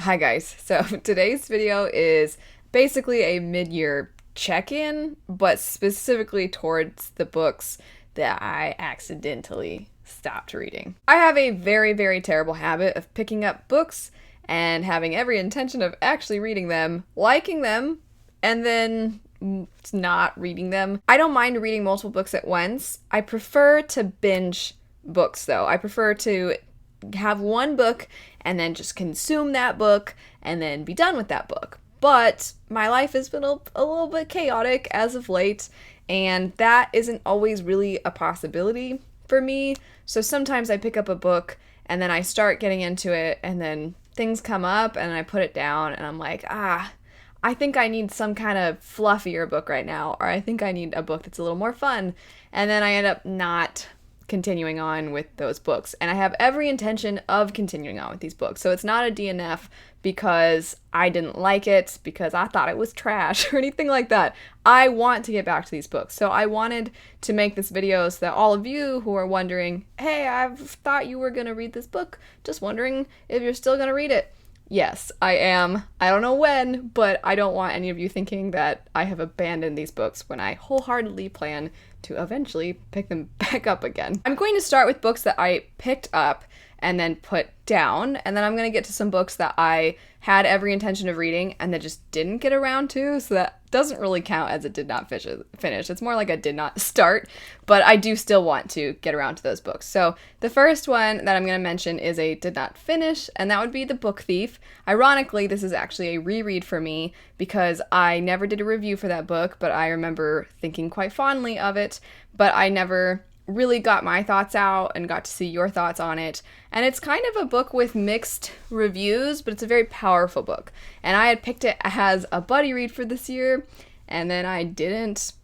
Hi guys, so today's video is basically a mid-year check-in, but specifically towards the books that I accidentally stopped reading. I have a very terrible habit of picking up books and having every intention of actually reading them, liking them, and then not reading them. I don't mind reading multiple books at once. I prefer to binge books though. I prefer to have one book and then just consume that book and then be done with that book. But my life has been a little bit chaotic as of late, and that isn't always really a possibility for me. So sometimes I pick up a book and then I start getting into it and then things come up and I put it down and I'm like, I think I need some kind of fluffier book right now, or I think I need a book that's a little more fun. And then I end up not continuing on with those books. And I have every intention of continuing on with these books. So it's not a DNF because I didn't like it, because I thought it was trash or anything like that. I want to get back to these books. So I wanted to make this video so that all of you who are wondering, hey, I've thought you were going to read this book, just wondering if you're still going to read it. Yes, I am. I don't know when, but I don't want any of you thinking that I have abandoned these books when I wholeheartedly plan to eventually pick them back up again. I'm going to start with books that I picked up and then put down, and then I'm going to get to some books that I had every intention of reading and then just didn't get around to, so that doesn't really count as a did not finish. It's more like a did not start, but I do still want to get around to those books. So the first one that I'm going to mention is a did not finish, and that would be The Book Thief. Ironically, this is actually a reread for me because I never did a review for that book, but I remember thinking quite fondly of it, but I never really got my thoughts out and got to see your thoughts on it. And it's kind of a book with mixed reviews, but it's a very powerful book. And I had picked it as a buddy read for this year, and then I didn't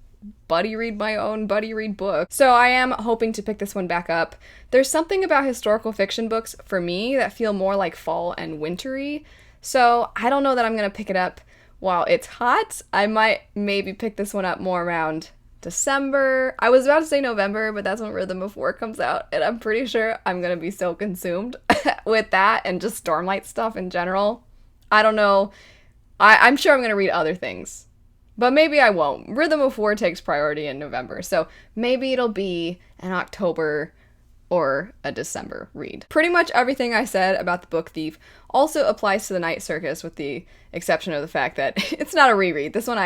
buddy read my own buddy read book. So I am hoping to pick this one back up. There's something about historical fiction books for me that feel more like fall and wintry. So I don't know that I'm going to pick it up while it's hot. I might maybe pick this one up more around December. I was about to say November, but that's when Rhythm of War comes out, and I'm pretty sure I'm gonna be so consumed with that and just Stormlight stuff in general. I don't know. I'm sure I'm gonna read other things, but maybe I won't. Rhythm of War takes priority in November, so maybe it'll be an October or a December read. Pretty much everything I said about The Book Thief also applies to The Night Circus, with the exception of the fact that it's not a reread. This one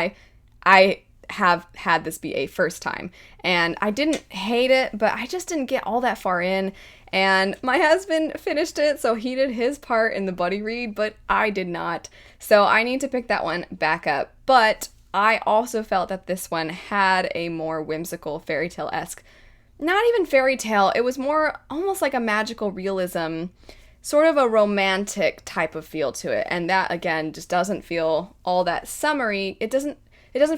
I have had this be a first time, and I didn't hate it, but I just didn't get all that far in, and my husband finished it, so he did his part in the buddy read, but I did not, so I need to pick that one back up. But I also felt that this one had a more whimsical fairy tale-esque, not even fairy tale, it was more almost like a magical realism, sort of a romantic type of feel to it, and that again just doesn't feel all that summery. It doesn't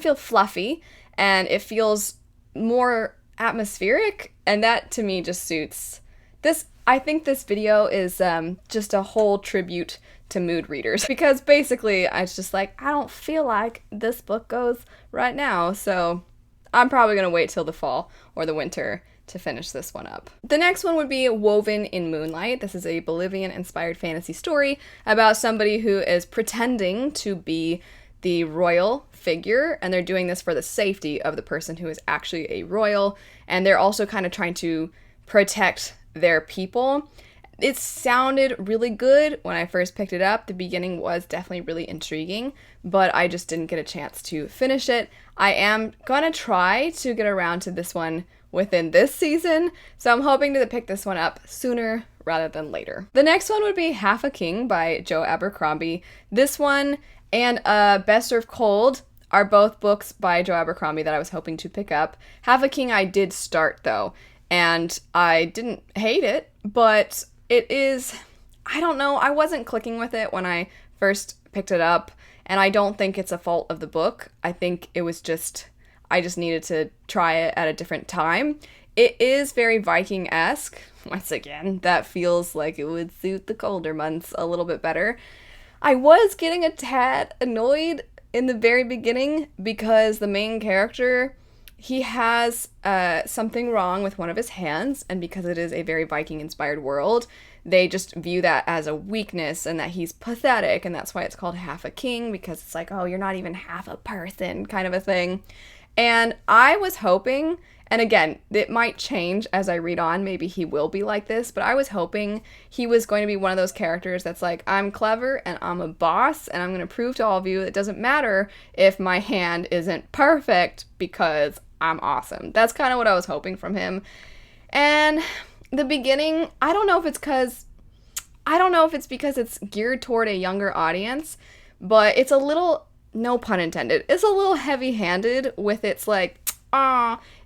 feel fluffy, and it feels more atmospheric, and that to me just suits this. I think this video is just a whole tribute to mood readers, because basically it's just like, I don't feel like this book goes right now, so I'm probably gonna wait till the fall or the winter to finish this one up. The next one would be Woven in Moonlight. This is a Bolivian-inspired fantasy story about somebody who is pretending to be the royal figure, and they're doing this for the safety of the person who is actually a royal, and they're also kind of trying to protect their people. It sounded really good when I first picked it up. The beginning was definitely really intriguing, but I just didn't get a chance to finish it. I am gonna try to get around to this one within this season, so I'm hoping to pick this one up sooner rather than later. The next one would be Half a King by Joe Abercrombie. This one and Best Served Cold are both books by Joe Abercrombie that I was hoping to pick up. Half a King I did start though, and I didn't hate it, but it is, I don't know, I wasn't clicking with it when I first picked it up, and I don't think it's a fault of the book. I think it was just, I just needed to try it at a different time. It is very Viking-esque. Once again, that feels like it would suit the colder months a little bit better. I was getting a tad annoyed in the very beginning because the main character, he has something wrong with one of his hands, and because it is a very Viking-inspired world, they just view that as a weakness and that he's pathetic, and that's why it's called Half a King, because it's like, oh, you're not even half a person kind of a thing. And I was hoping, and again, it might change as I read on, maybe he will be like this, but I was hoping he was going to be one of those characters that's like, I'm clever and I'm a boss and I'm going to prove to all of you it doesn't matter if my hand isn't perfect because I'm awesome. That's kind of what I was hoping from him. And the beginning, I don't know if it's because it's geared toward a younger audience, but it's a little, no pun intended, it's a little heavy-handed with its like,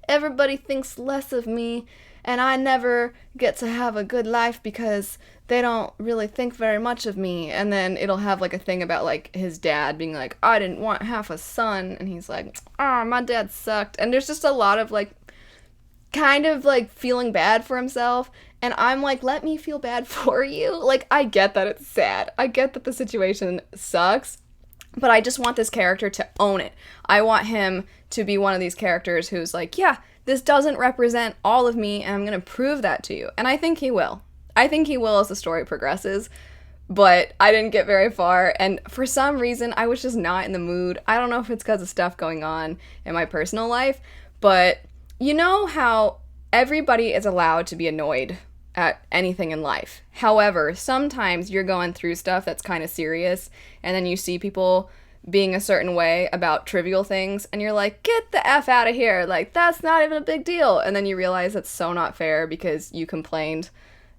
everybody thinks less of me and I never get to have a good life because they don't really think very much of me. And then it'll have like a thing about like his dad being like, I didn't want half a son, and he's like, my dad sucked. And there's just a lot of like kind of like feeling bad for himself, and I'm like, let me feel bad for you. Like, I get that it's sad, I get that the situation sucks, but I just want this character to own it. I want him to be one of these characters who's like, yeah, this doesn't represent all of me, and I'm gonna prove that to you. And I think he will. I think he will as the story progresses, but I didn't get very far, and for some reason, I was just not in the mood. I don't know if it's because of stuff going on in my personal life, but you know how everybody is allowed to be annoyed at anything in life. However, sometimes you're going through stuff that's kind of serious, and then you see people being a certain way about trivial things, and you're like, get the F out of here, like, that's not even a big deal. And then you realize that's so not fair because you complained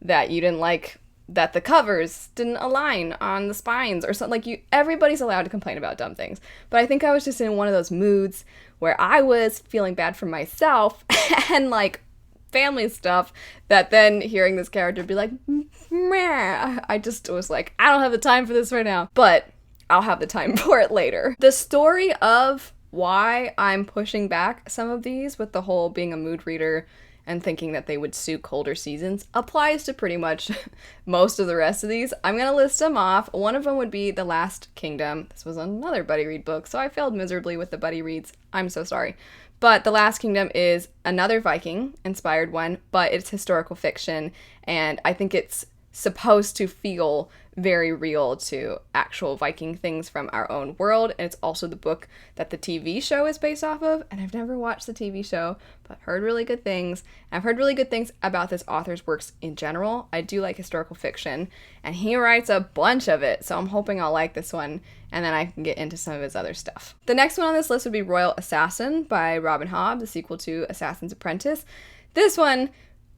that you didn't like that the covers didn't align on the spines or something. Like, everybody's allowed to complain about dumb things. But I think I was just in one of those moods where I was feeling bad for myself and like family stuff, that then hearing this character be like, meh, I just was like, I don't have the time for this right now, but I'll have the time for it later. The story of why I'm pushing back some of these with the whole being a mood reader and thinking that they would suit colder seasons applies to pretty much most of the rest of these. I'm going to list them off. One of them would be The Last Kingdom. This was another buddy read book, so I failed miserably with the buddy reads. I'm so sorry. But The Last Kingdom is another Viking-inspired one, but it's historical fiction, and I think it's supposed to feel very real to actual Viking things from our own world, and it's also the book that the TV show is based off of, and I've never watched the TV show, but I've heard really good things. I've heard really good things about this author's works in general. I do like historical fiction, and he writes a bunch of it, so I'm hoping I'll like this one, and then I can get into some of his other stuff. The next one on this list would be Royal Assassin by Robin Hobb, the sequel to Assassin's Apprentice. This one,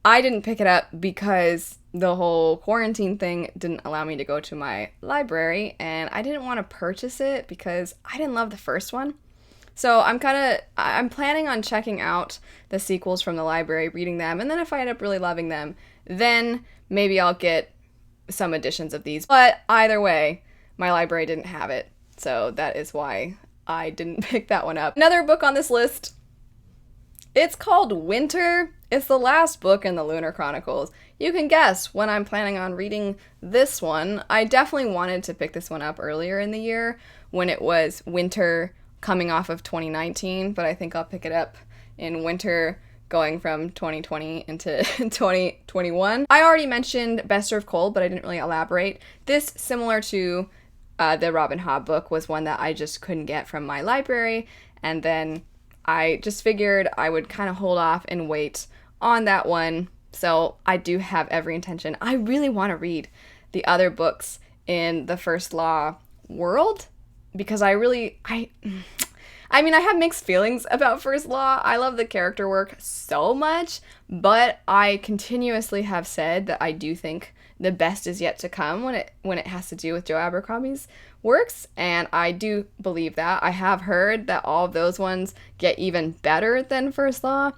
I didn't pick it up because the whole quarantine thing didn't allow me to go to my library, and I didn't want to purchase it because I didn't love the first one. So I'm planning on checking out the sequels from the library, reading them, and then if I end up really loving them, then maybe I'll get some editions of these. But either way, my library didn't have it, so that is why I didn't pick that one up. Another book on this list, it's called Winter. It's the last book in the Lunar Chronicles. You can guess when I'm planning on reading this one. I definitely wanted to pick this one up earlier in the year when it was winter coming off of 2019, but I think I'll pick it up in winter going from 2020 into 2021. I already mentioned Best Served Cold, but I didn't really elaborate. This, similar to the Robin Hobb book, was one that I just couldn't get from my library, and then I just figured I would kind of hold off and wait on that one. So I do have every intention. I really want to read the other books in the First Law world because I have mixed feelings about First Law. I love the character work so much, but I continuously have said that I do think the best is yet to come when it has to do with Joe Abercrombie's works, and I do believe that. I have heard that all of those ones get even better than First Law.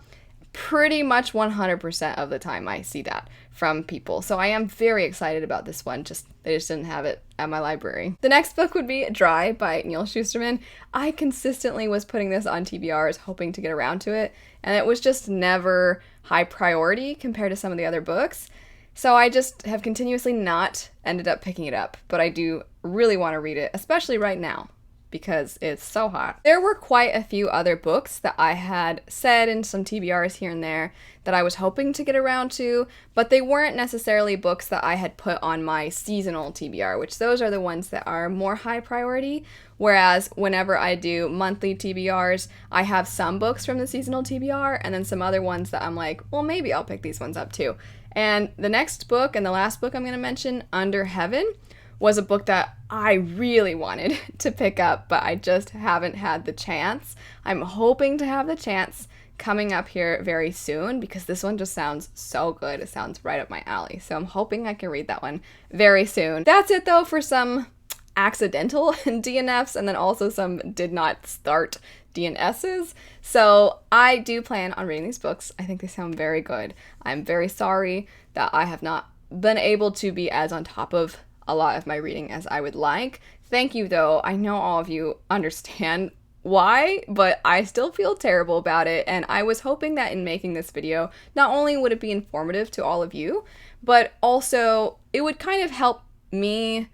Pretty much 100% of the time I see that from people. So I am very excited about this one, they just didn't have it at my library. The next book would be Dry by Neil Shusterman. I consistently was putting this on TBRs, hoping to get around to it, and it was just never high priority compared to some of the other books. So I just have continuously not ended up picking it up, but I do really want to read it, especially right now. because it's so hot. There were quite a few other books that I had said in some TBRs here and there that I was hoping to get around to, but they weren't necessarily books that I had put on my seasonal TBR, which those are the ones that are more high priority, whereas whenever I do monthly TBRs, I have some books from the seasonal TBR and then some other ones that I'm like, well, maybe I'll pick these ones up too. And the next book and the last book I'm going to mention, Under Heaven, was a book that I really wanted to pick up, but I just haven't had the chance. I'm hoping to have the chance coming up here very soon because this one just sounds so good. It sounds right up my alley. So I'm hoping I can read that one very soon. That's it though for some accidental DNFs and then also some did not start DNSs. So I do plan on reading these books. I think they sound very good. I'm very sorry that I have not been able to be as on top of a lot of my reading as I would like. Thank you though. I know all of you understand why, but I still feel terrible about it, and I was hoping that in making this video, not only would it be informative to all of you, but also it would kind of help me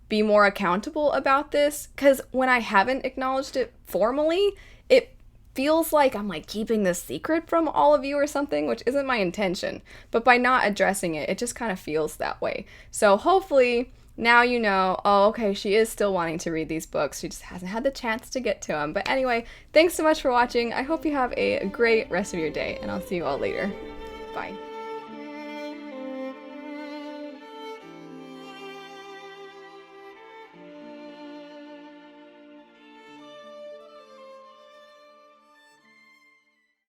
be more accountable about this, because when I haven't acknowledged it formally, it feels like I'm like keeping this secret from all of you or something, which isn't my intention. But by not addressing it, it just kind of feels that way. So hopefully now you know, oh, okay, she is still wanting to read these books. She just hasn't had the chance to get to them. But anyway, thanks so much for watching. I hope you have a great rest of your day, and I'll see you all later. Bye.